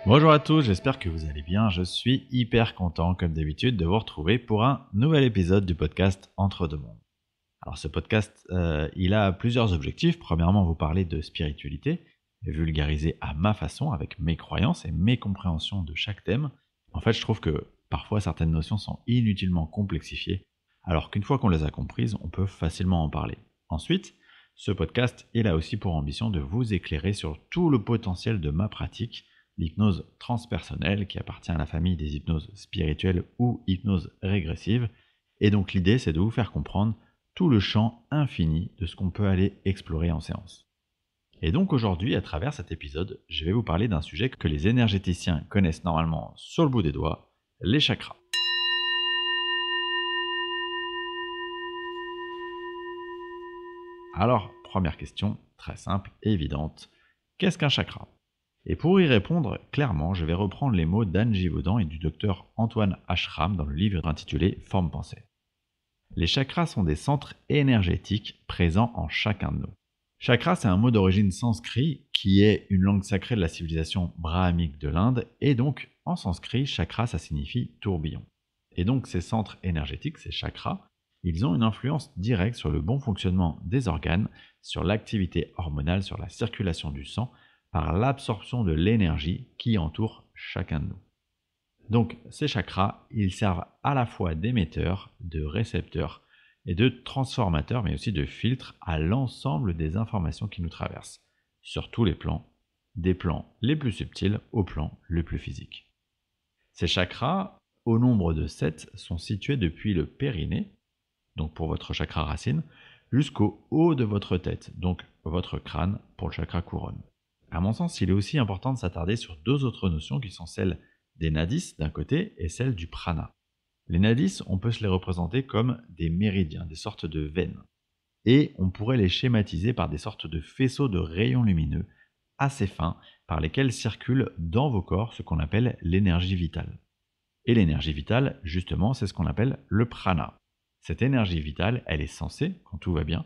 Bonjour à tous, j'espère que vous allez bien. Je suis hyper content, comme d'habitude, de vous retrouver pour un nouvel épisode du podcast Entre deux mondes. Alors ce podcast, il a plusieurs objectifs. Premièrement, vous parler de spiritualité, vulgariser à ma façon, avec mes croyances et mes compréhensions de chaque thème. En fait, je trouve que parfois certaines notions sont inutilement complexifiées, alors qu'une fois qu'on les a comprises, on peut facilement en parler. Ensuite, ce podcast, il a aussi pour ambition de vous éclairer sur tout le potentiel de ma pratique, l'hypnose transpersonnelle, qui appartient à la famille des hypnoses spirituelles ou hypnose régressive. Et donc l'idée, c'est de vous faire comprendre tout le champ infini de ce qu'on peut aller explorer en séance. Et donc aujourd'hui, à travers cet épisode, je vais vous parler d'un sujet que les énergéticiens connaissent normalement sur le bout des doigts, les chakras. Alors, première question, très simple et évidente. Qu'est-ce qu'un chakra? Et pour y répondre clairement, je vais reprendre les mots d'Anne Givaudan et du docteur Antoine Ashram dans le livre intitulé Forme Pensée. Les chakras sont des centres énergétiques présents en chacun de nous. Chakra, c'est un mot d'origine sanskrit qui est une langue sacrée de la civilisation brahmique de l'Inde, et donc en sanskrit, chakra, ça signifie tourbillon. Et donc ces centres énergétiques, ces chakras, ils ont une influence directe sur le bon fonctionnement des organes, sur l'activité hormonale, sur la circulation du sang, par l'absorption de l'énergie qui entoure chacun de nous. Donc ces chakras, ils servent à la fois d'émetteurs, de récepteurs et de transformateurs, mais aussi de filtres à l'ensemble des informations qui nous traversent, sur tous les plans, des plans les plus subtils aux plans les plus physiques. Ces chakras, au nombre de 7, sont situés depuis le périnée, donc pour votre chakra racine, jusqu'au haut de votre tête, donc votre crâne pour le chakra couronne. À mon sens, il est aussi important de s'attarder sur deux autres notions qui sont celles des nadis d'un côté et celles du prana. Les nadis, on peut se les représenter comme des méridiens, des sortes de veines. Et on pourrait les schématiser par des sortes de faisceaux de rayons lumineux assez fins par lesquels circule dans vos corps ce qu'on appelle l'énergie vitale. Et l'énergie vitale, justement, c'est ce qu'on appelle le prana. Cette énergie vitale, elle est censée, quand tout va bien,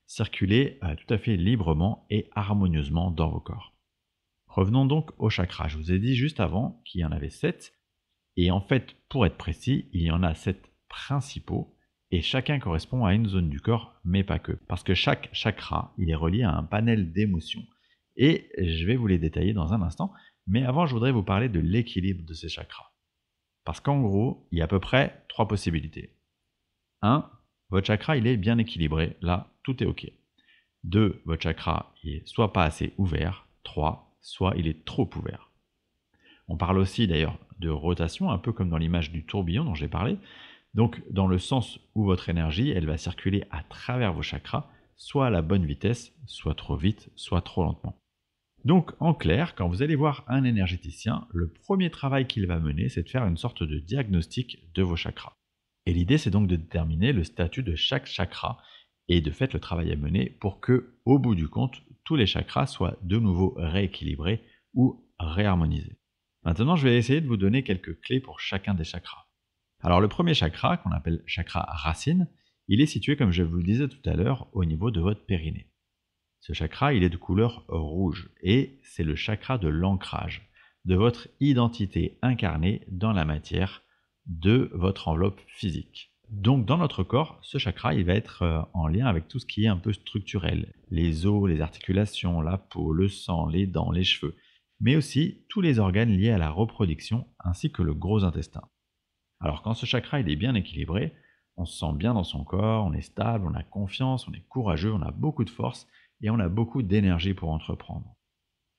circuler tout à fait librement et harmonieusement dans vos corps. Revenons donc aux chakras. Je vous ai dit juste avant qu'il y en avait 7. Et en fait, pour être précis, il y en a 7 principaux. Et chacun correspond à une zone du corps, mais pas que. Parce que chaque chakra, il est relié à un panel d'émotions. Et je vais vous les détailler dans un instant. Mais avant, je voudrais vous parler de l'équilibre de ces chakras. Parce qu'en gros, il y a à peu près 3 possibilités. 1. Votre chakra, il est bien équilibré. Là, tout est OK. 2. Votre chakra, il est soit pas assez ouvert. 3. Soit il est trop ouvert. On parle aussi d'ailleurs de rotation, un peu comme dans l'image du tourbillon dont j'ai parlé. Donc dans le sens où votre énergie, elle va circuler à travers vos chakras, soit à la bonne vitesse, soit trop vite, soit trop lentement. Donc en clair, quand vous allez voir un énergéticien, le premier travail qu'il va mener, c'est de faire une sorte de diagnostic de vos chakras. Et l'idée, c'est donc de déterminer le statut de chaque chakra et de faire le travail à mener pour que, au bout du compte, tous les chakras soient de nouveau rééquilibrés ou réharmonisés. Maintenant, je vais essayer de vous donner quelques clés pour chacun des chakras. Alors le premier chakra, qu'on appelle chakra racine, il est situé, comme je vous le disais tout à l'heure, au niveau de votre périnée. Ce chakra, il est de couleur rouge et c'est le chakra de l'ancrage, de votre identité incarnée dans la matière, de votre enveloppe physique. Donc dans notre corps, ce chakra, il va être en lien avec tout ce qui est un peu structurel. Les os, les articulations, la peau, le sang, les dents, les cheveux. Mais aussi tous les organes liés à la reproduction ainsi que le gros intestin. Alors quand ce chakra il est bien équilibré, on se sent bien dans son corps, on est stable, on a confiance, on est courageux, on a beaucoup de force et on a beaucoup d'énergie pour entreprendre.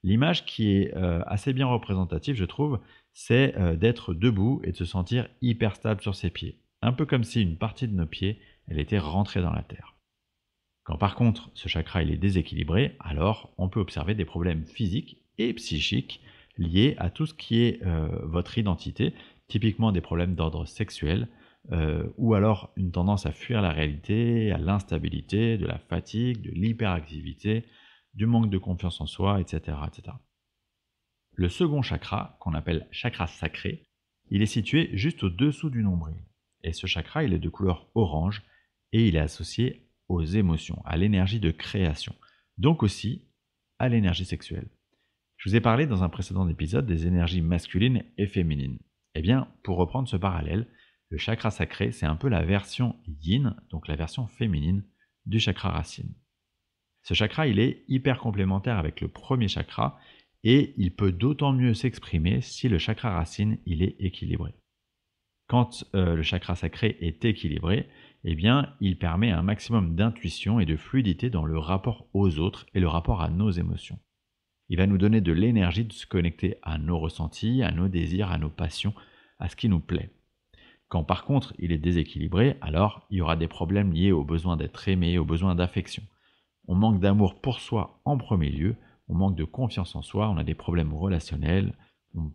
L'image qui est assez bien représentative, je trouve, c'est d'être debout et de se sentir hyper stable sur ses pieds. Un peu comme si une partie de nos pieds, elle était rentrée dans la terre. Quand par contre ce chakra il est déséquilibré, alors on peut observer des problèmes physiques et psychiques liés à tout ce qui est votre identité, typiquement des problèmes d'ordre sexuel, ou alors une tendance à fuir la réalité, à l'instabilité, de la fatigue, de l'hyperactivité, du manque de confiance en soi, etc., etc. Le second chakra, qu'on appelle chakra sacré, il est situé juste au-dessous du nombril. Et ce chakra, il est de couleur orange et il est associé aux émotions, à l'énergie de création, donc aussi à l'énergie sexuelle. Je vous ai parlé dans un précédent épisode des énergies masculines et féminines. Eh bien, pour reprendre ce parallèle, le chakra sacré, c'est un peu la version yin, donc la version féminine du chakra racine. Ce chakra, il est hyper complémentaire avec le premier chakra et il peut d'autant mieux s'exprimer si le chakra racine, il est équilibré. Quand le chakra sacré est équilibré, eh bien, il permet un maximum d'intuition et de fluidité dans le rapport aux autres et le rapport à nos émotions. Il va nous donner de l'énergie de se connecter à nos ressentis, à nos désirs, à nos passions, à ce qui nous plaît. Quand par contre il est déséquilibré, alors il y aura des problèmes liés au besoin d'être aimé, au besoin d'affection. On manque d'amour pour soi en premier lieu, on manque de confiance en soi, on a des problèmes relationnels,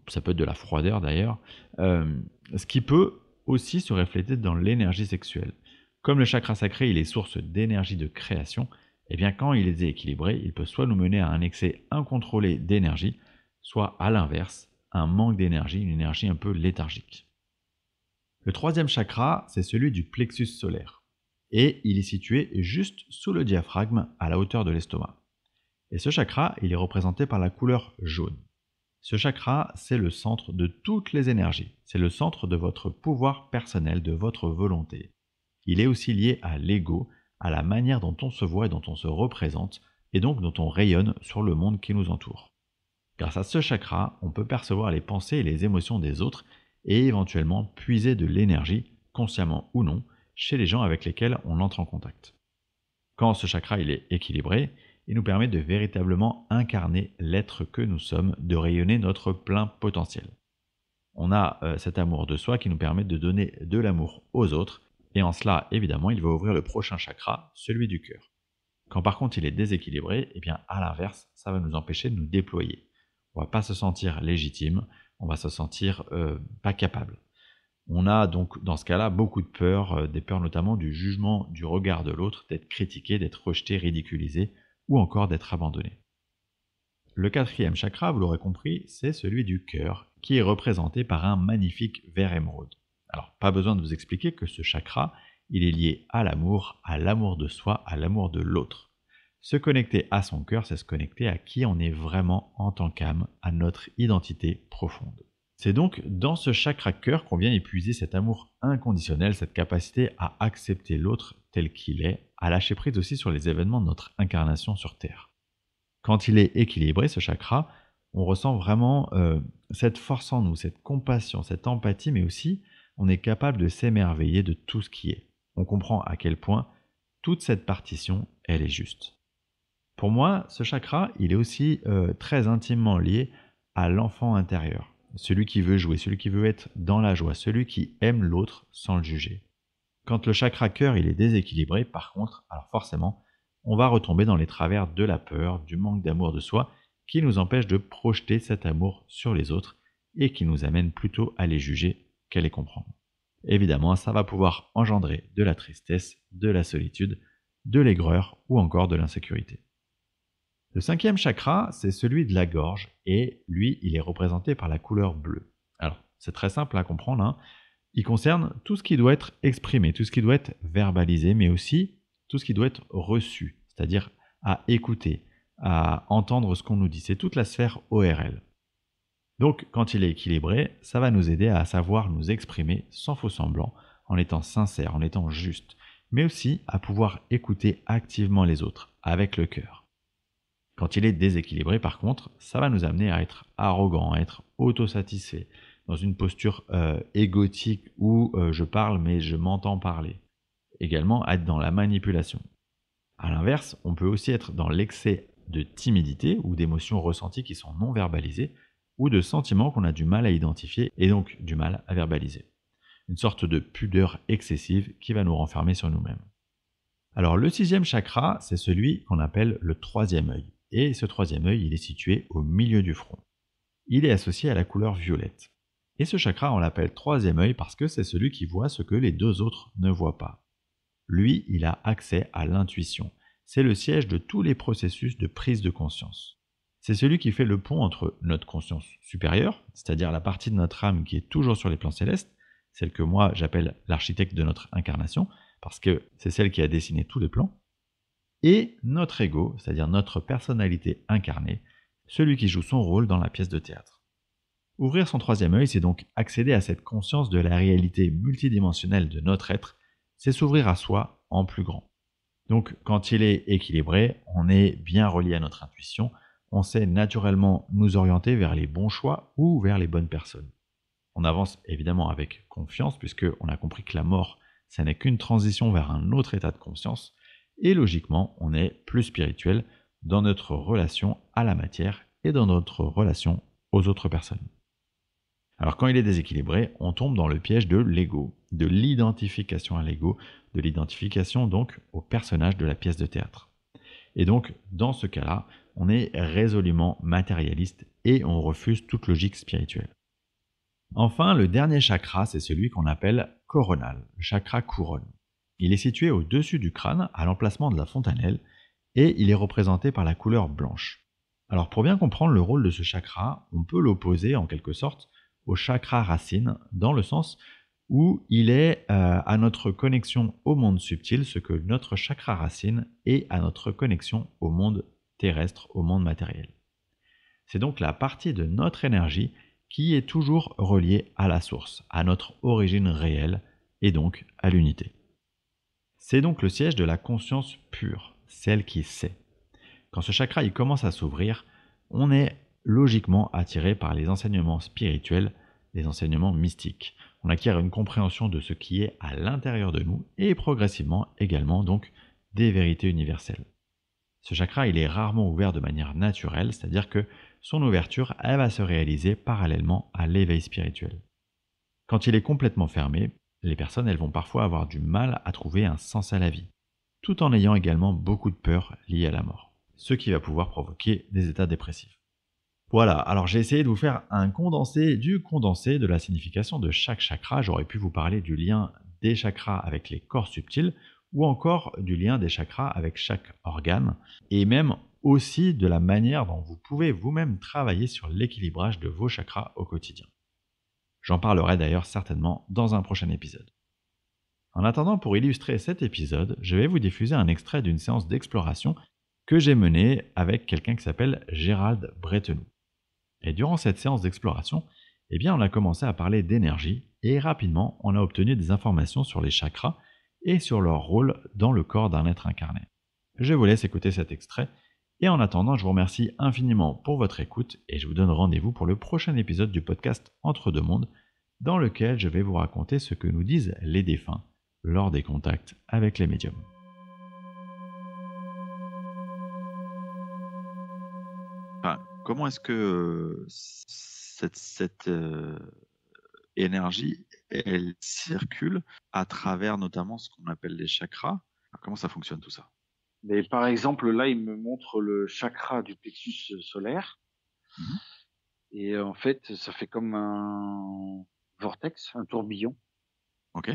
ça peut être de la froideur d'ailleurs, ce qui peut aussi se refléter dans l'énergie sexuelle. Comme le chakra sacré il est source d'énergie de création, eh bien quand il est déséquilibré, il peut soit nous mener à un excès incontrôlé d'énergie, soit à l'inverse, un manque d'énergie, une énergie un peu léthargique. Le troisième chakra, c'est celui du plexus solaire. Et il est situé juste sous le diaphragme, à la hauteur de l'estomac. Et ce chakra, il est représenté par la couleur jaune. Ce chakra, c'est le centre de toutes les énergies. C'est le centre de votre pouvoir personnel, de votre volonté. Il est aussi lié à l'ego, à la manière dont on se voit et dont on se représente, et donc dont on rayonne sur le monde qui nous entoure. Grâce à ce chakra, on peut percevoir les pensées et les émotions des autres et éventuellement puiser de l'énergie, consciemment ou non, chez les gens avec lesquels on entre en contact. Quand ce chakra il est équilibré, il nous permet de véritablement incarner l'être que nous sommes, de rayonner notre plein potentiel. On a cet amour de soi qui nous permet de donner de l'amour aux autres, et en cela, évidemment, il va ouvrir le prochain chakra, celui du cœur. Quand par contre il est déséquilibré, eh bien à l'inverse, ça va nous empêcher de nous déployer. On ne va pas se sentir légitime, on va se sentir pas capable. On a donc dans ce cas-là beaucoup de peurs, des peurs notamment du jugement, du regard de l'autre, d'être critiqué, d'être rejeté, ridiculisé, ou encore d'être abandonné. Le quatrième chakra, vous l'aurez compris, c'est celui du cœur, qui est représenté par un magnifique vert émeraude. Alors, pas besoin de vous expliquer que ce chakra, il est lié à l'amour de soi, à l'amour de l'autre. Se connecter à son cœur, c'est se connecter à qui on est vraiment en tant qu'âme, à notre identité profonde. C'est donc dans ce chakra cœur qu'on vient épuiser cet amour inconditionnel, cette capacité à accepter l'autre tel qu'il est, à lâcher prise aussi sur les événements de notre incarnation sur Terre. Quand il est équilibré, ce chakra, on ressent vraiment cette force en nous, cette compassion, cette empathie, mais aussi on est capable de s'émerveiller de tout ce qui est. On comprend à quel point toute cette partition, elle est juste. Pour moi, ce chakra, il est aussi très intimement lié à l'enfant intérieur. Celui qui veut jouer, celui qui veut être dans la joie, celui qui aime l'autre sans le juger. Quand le chakra cœur il est déséquilibré, par contre, alors forcément, on va retomber dans les travers de la peur, du manque d'amour de soi, qui nous empêche de projeter cet amour sur les autres et qui nous amène plutôt à les juger qu'à les comprendre. Évidemment, ça va pouvoir engendrer de la tristesse, de la solitude, de l'aigreur ou encore de l'insécurité. Le cinquième chakra, c'est celui de la gorge, et lui, il est représenté par la couleur bleue. Alors, c'est très simple à comprendre, hein. Il concerne tout ce qui doit être exprimé, tout ce qui doit être verbalisé, mais aussi tout ce qui doit être reçu, c'est-à-dire à écouter, à entendre ce qu'on nous dit. C'est toute la sphère ORL. Donc, quand il est équilibré, ça va nous aider à savoir nous exprimer sans faux semblant, en étant sincère, en étant juste, mais aussi à pouvoir écouter activement les autres, avec le cœur. Quand il est déséquilibré, par contre, ça va nous amener à être arrogant, à être autosatisfait, dans une posture égotique où je parle mais je m'entends parler. Également, être dans la manipulation. A l'inverse, on peut aussi être dans l'excès de timidité ou d'émotions ressenties qui sont non verbalisées ou de sentiments qu'on a du mal à identifier et donc du mal à verbaliser. Une sorte de pudeur excessive qui va nous renfermer sur nous-mêmes. Alors le sixième chakra, c'est celui qu'on appelle le troisième œil. Et ce troisième œil, il est situé au milieu du front. Il est associé à la couleur violette. Et ce chakra, on l'appelle troisième œil parce que c'est celui qui voit ce que les deux autres ne voient pas. Lui, il a accès à l'intuition. C'est le siège de tous les processus de prise de conscience. C'est celui qui fait le pont entre notre conscience supérieure, c'est-à-dire la partie de notre âme qui est toujours sur les plans célestes, celle que moi j'appelle l'architecte de notre incarnation, parce que c'est celle qui a dessiné tous les plans, et notre ego, c'est-à-dire notre personnalité incarnée, celui qui joue son rôle dans la pièce de théâtre. Ouvrir son troisième œil, c'est donc accéder à cette conscience de la réalité multidimensionnelle de notre être, c'est s'ouvrir à soi en plus grand. Donc quand il est équilibré, on est bien relié à notre intuition, on sait naturellement nous orienter vers les bons choix ou vers les bonnes personnes. On avance évidemment avec confiance puisqu'on a compris que la mort, ça n'est qu'une transition vers un autre état de conscience, et logiquement, on est plus spirituel dans notre relation à la matière et dans notre relation aux autres personnes. Alors quand il est déséquilibré, on tombe dans le piège de l'ego, de l'identification à l'ego, de l'identification donc au personnage de la pièce de théâtre. Et donc, dans ce cas-là, on est résolument matérialiste et on refuse toute logique spirituelle. Enfin, le dernier chakra, c'est celui qu'on appelle coronal, le chakra couronne. Il est situé au-dessus du crâne, à l'emplacement de la fontanelle, et il est représenté par la couleur blanche. Alors pour bien comprendre le rôle de ce chakra, on peut l'opposer en quelque sorte au chakra racine, dans le sens où il est à notre connexion au monde subtil, ce que notre chakra racine est à notre connexion au monde terrestre, au monde matériel. C'est donc la partie de notre énergie qui est toujours reliée à la source, à notre origine réelle, et donc à l'unité. C'est donc le siège de la conscience pure, celle qui sait. Quand ce chakra il commence à s'ouvrir, on est logiquement attiré par les enseignements spirituels, les enseignements mystiques. On acquiert une compréhension de ce qui est à l'intérieur de nous et progressivement également donc des vérités universelles. Ce chakra il est rarement ouvert de manière naturelle, c'est-à-dire que son ouverture elle va se réaliser parallèlement à l'éveil spirituel. Quand il est complètement fermé, les personnes elles vont parfois avoir du mal à trouver un sens à la vie, tout en ayant également beaucoup de peur liée à la mort, ce qui va pouvoir provoquer des états dépressifs. Voilà, alors j'ai essayé de vous faire un condensé du condensé de la signification de chaque chakra. J'aurais pu vous parler du lien des chakras avec les corps subtils ou encore du lien des chakras avec chaque organe et même aussi de la manière dont vous pouvez vous-même travailler sur l'équilibrage de vos chakras au quotidien. J'en parlerai d'ailleurs certainement dans un prochain épisode. En attendant, pour illustrer cet épisode, je vais vous diffuser un extrait d'une séance d'exploration que j'ai menée avec quelqu'un qui s'appelle Gérald Bretenoux. Et durant cette séance d'exploration, eh bien, on a commencé à parler d'énergie et rapidement, on a obtenu des informations sur les chakras et sur leur rôle dans le corps d'un être incarné. Je vous laisse écouter cet extrait et en attendant, je vous remercie infiniment pour votre écoute et je vous donne rendez-vous pour le prochain épisode du podcast Entre deux mondes dans lequel je vais vous raconter ce que nous disent les défunts lors des contacts avec les médiums. Enfin, comment est-ce que cette énergie, elle circule à travers notamment ce qu'on appelle les chakras? Alors, comment ça fonctionne tout ça? Mais par exemple, là, il me montre le chakra du plexus solaire. Mhm. Et en fait, ça fait comme un vortex, un tourbillon. Ok.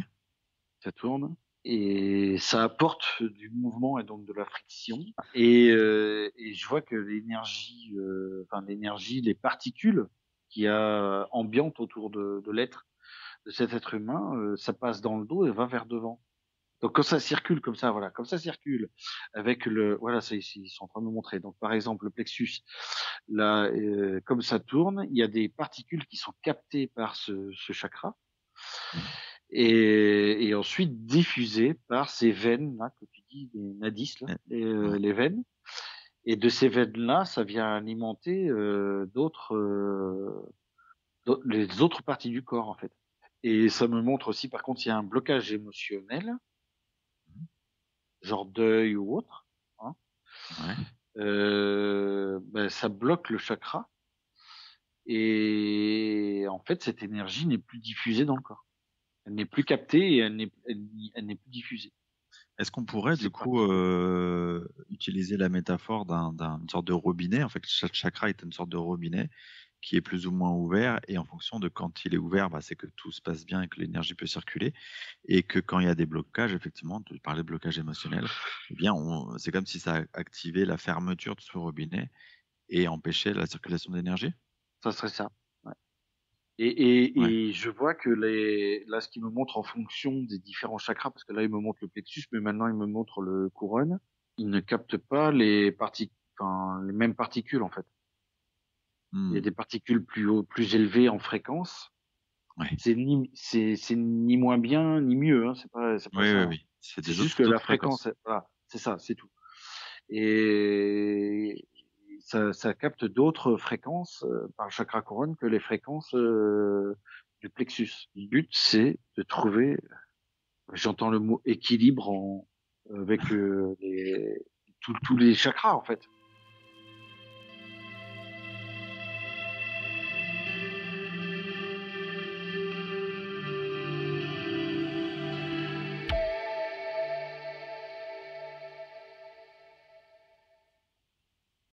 Ça tourne. Et ça apporte du mouvement et donc de la friction. Et je vois que l'énergie, les particules qu'il y a ambiantes autour de l'être, de cet être humain, ça passe dans le dos et va vers devant. Donc quand ça circule comme ça, voilà, comme ça circule avec voilà, ils sont en train de me montrer. Donc par exemple le plexus, là, comme ça tourne, il y a des particules qui sont captées par ce chakra Mhm. et ensuite diffusées par ces veines là que tu dis, les nadis là, Ouais. les veines. Et de ces veines là, ça vient alimenter les autres parties du corps en fait. Et ça me montre aussi, par contre, il y a un blocage émotionnel, genre deuil ou autre, hein. Ouais. Ça bloque le chakra et en fait cette énergie n'est plus diffusée dans le corps. Elle n'est plus captée et elle n'est plus diffusée. Est-ce qu'on pourrait du C'est coup utiliser la métaphore d'une sorte de robinet? En fait, chaque chakra est une sorte de robinet qui est plus ou moins ouvert, et en fonction de quand il est ouvert, bah, c'est que tout se passe bien et que l'énergie peut circuler, et que quand il y a des blocages, effectivement, tu parlais de blocage émotionnel, eh bien, c'est comme si ça activait la fermeture de ce robinet et empêchait la circulation d'énergie. Ça serait ça. Ouais. Ouais. Et je vois que là, ce qu'il me montre en fonction des différents chakras, parce que là, il me montre le plexus, mais maintenant, il me montre le couronne, il ne capte pas les mêmes particules, en fait. Il y a des particules plus élevées en fréquence. Ouais. C'est ni moins bien ni mieux, hein. C'est pas Oui, ça. oui, Hein. oui. C'est C'est des juste que la d'autres fréquence, fréquences. voilà, c'est ça, c'est tout. Et ça capte d'autres fréquences par le chakra couronne que les fréquences du plexus. Le but, c'est de trouver, j'entends le mot équilibre avec tous les chakras en fait.